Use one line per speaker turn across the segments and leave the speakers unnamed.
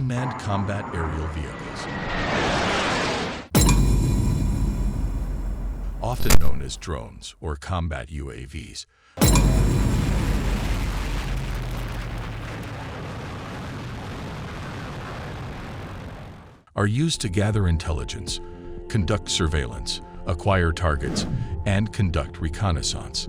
unmanned combat aerial vehicles. Often known as drones or combat UAVs. Are used to gather intelligence, conduct surveillance, acquire targets, and conduct reconnaissance.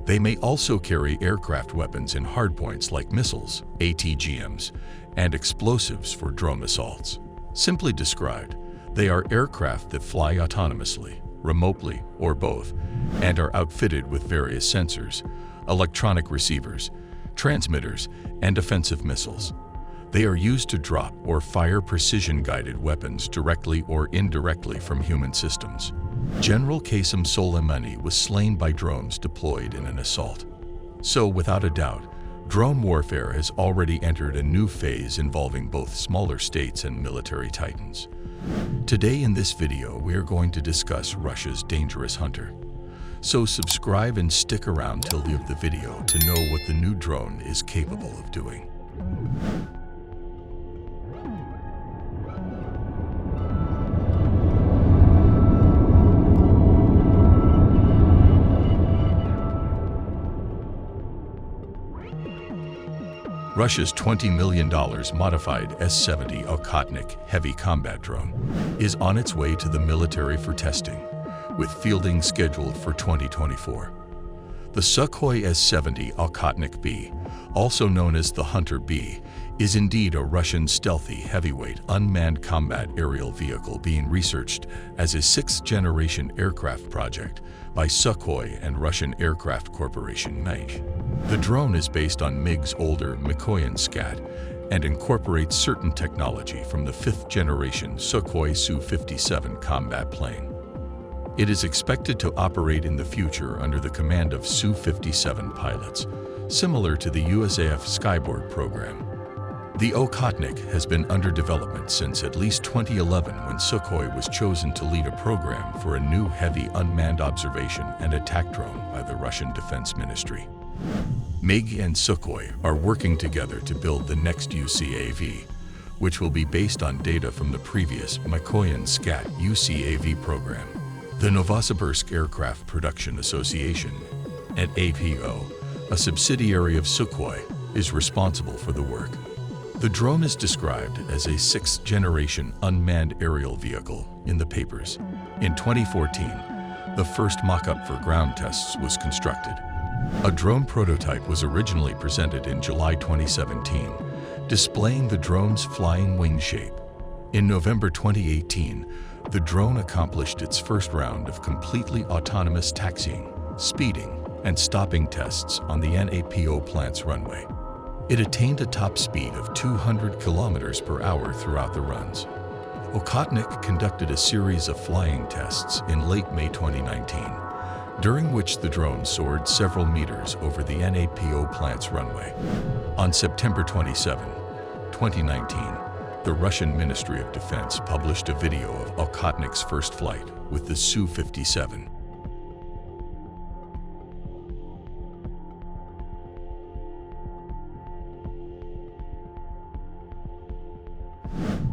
They may also carry aircraft weapons in hardpoints like missiles, ATGMs, and explosives for drone assaults. Simply described, they are aircraft that fly autonomously, remotely, or both, and are outfitted with various sensors, electronic receivers, transmitters, and offensive missiles. They are used to drop or fire precision-guided weapons directly or indirectly from human systems. General Kassam Sulimani was slain by drones deployed in an assault. So, without a doubt, drone warfare has already entered a new phase involving both smaller states and military titans. Today in this video, we are going to discuss Russia's dangerous hunter. So subscribe and stick around till the end of the video to know what the new drone is capable of doing. Russia's $20 million modified S-70 Okhotnik heavy combat drone is on its way to the military for testing, with fielding scheduled for 2024. The Sukhoi S-70 Okhotnik-b, also known as the Hunter-B, is indeed a Russian stealthy heavyweight unmanned combat aerial vehicle being researched as a sixth-generation aircraft project by Sukhoi and Russian Aircraft Corporation MiG. The drone is based on MiG's older Mikoyan Scat and incorporates certain technology from the fifth-generation Sukhoi Su-35 combat plane. It is expected to operate in the future under the command of Su-57 pilots, similar to the USAF Skyborg program. The Okhotnik has been under development since at least 2011, when Sukhoi was chosen to lead a program for a new heavy unmanned observation and attack drone by the Russian Defense Ministry. MiG and Sukhoi are working together to build the next UCAV, which will be based on data from the previous Mikoyan Scat UCAV program. The Novosibirsk Aircraft Production Association, and APO, a subsidiary of Sukhoi, is responsible for the work. The drone is described as a sixth-generation unmanned aerial vehicle in the papers. In 2014, the first mock-up for ground tests was constructed. A drone prototype was originally presented in July 2017, displaying the drone's flying wing shape. In November 2018, the drone accomplished its first round of completely autonomous taxiing, speeding, and stopping tests on the NAPO plant's runway. It attained a top speed of 200 kilometers per hour throughout the runs. Okhotnik conducted a series of flying tests in late May 2019, during which the drone soared several meters over the NAPO plant's runway. On September 27, 2019, the Russian Ministry of Defense published a video of Okhotnik's first flight with the Su-57.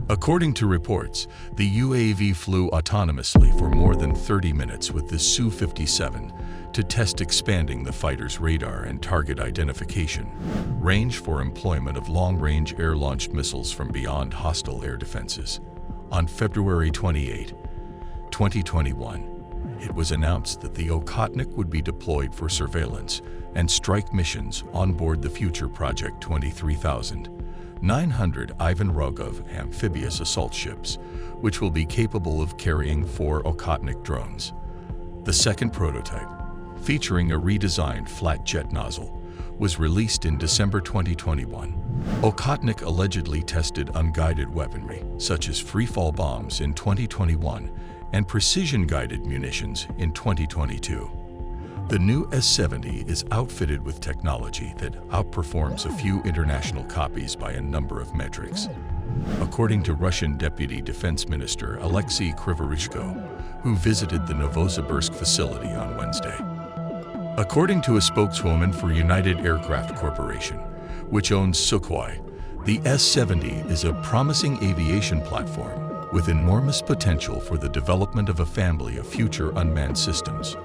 According to reports, the UAV flew autonomously for more than 30 minutes with the Su-57 to test expanding the fighter's radar and target identification, range for employment of long-range air-launched missiles from beyond hostile air defenses. On February 28, 2021, it was announced that the Okhotnik would be deployed for surveillance and strike missions on board the future Project 23,900 Ivan Rogov amphibious assault ships, which will be capable of carrying 4 Okhotnik drones. The second prototype, featuring a redesigned flat jet nozzle, was released in December 2021. Okhotnik allegedly tested unguided weaponry, such as free-fall bombs in 2021 and precision-guided munitions in 2022. The new S-70 is outfitted with technology that outperforms a few international copies by a number of metrics. According to Russian Deputy Defense Minister Alexei Krivorushko, who visited the Novosibirsk facility on Wednesday. According to a spokeswoman for United Aircraft Corporation, which owns Sukhoi, The S-70 is a promising aviation platform with enormous potential for the development of a family of future unmanned systems.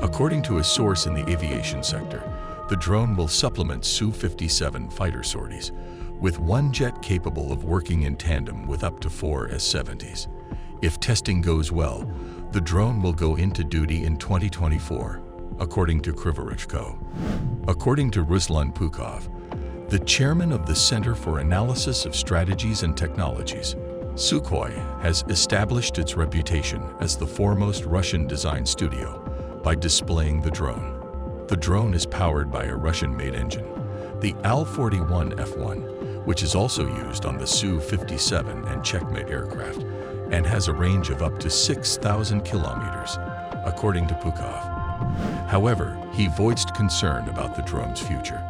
According to a source in the aviation sector, the drone will supplement Su-57 fighter sorties, with one jet capable of working in tandem with up to 4 S-70s. If testing goes well, the drone will go into duty in 2024, according to Krivorechko. According to Ruslan Pukhov, the chairman of the Center for Analysis of Strategies and Technologies, Sukhoi has established its reputation as the foremost Russian design studio by displaying the drone. The drone is powered by a Russian-made engine, the Al-41F1, which is also used on the Su-57 and Checkmate aircraft, and has a range of up to 6,000 kilometers, according to Pukhov. However, he voiced concern about the drone's future.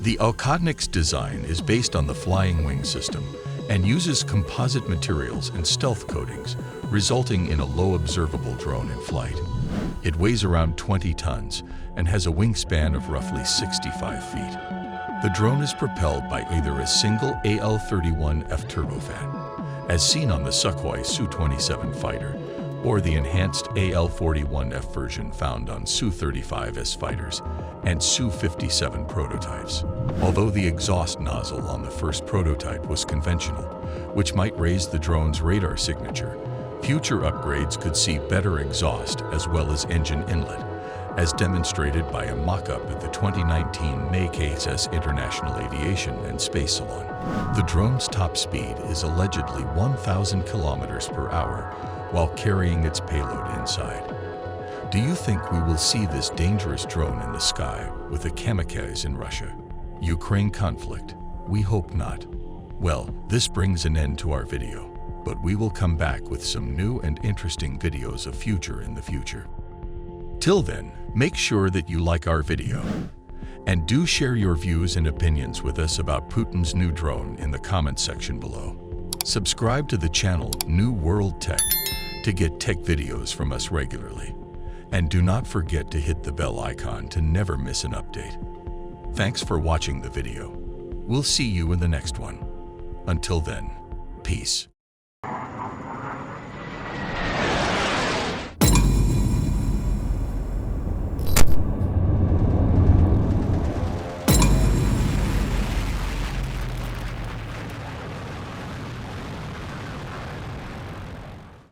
The Okhotnik's design is based on the flying wing system and uses composite materials and stealth coatings, resulting in a low observable drone in flight. It weighs around 20 tons and has a wingspan of roughly 65 feet. The drone is propelled by either a single Al-31F turbofan, as seen on the Sukhoi Su-35 fighter, or the enhanced Al-41F version found on Su-35S fighters and Su-57 prototypes. Although the exhaust nozzle on the first prototype was conventional, which might raise the drone's radar signature, future upgrades could see better exhaust as well as engine inlet, as demonstrated by a mock-up at the 2019 Kassam International Aviation and Space Salon. The drone's top speed is allegedly 1,000 kilometers per hour, while carrying its payload inside. Do you think we will see this dangerous drone in the sky with a kamikaze in Russia? Ukraine conflict? We hope not. Well, this brings an end to our video, but we will come back with some new and interesting videos of future in the future. Till then, make sure that you like our video. And do share your views and opinions with us about Putin's new drone in the comment section below. Subscribe to the channel New World Tech to get tech videos from us regularly. And do not forget to hit the bell icon to never miss an update. Thanks for watching the video. We'll see you in the next one. Until then, peace.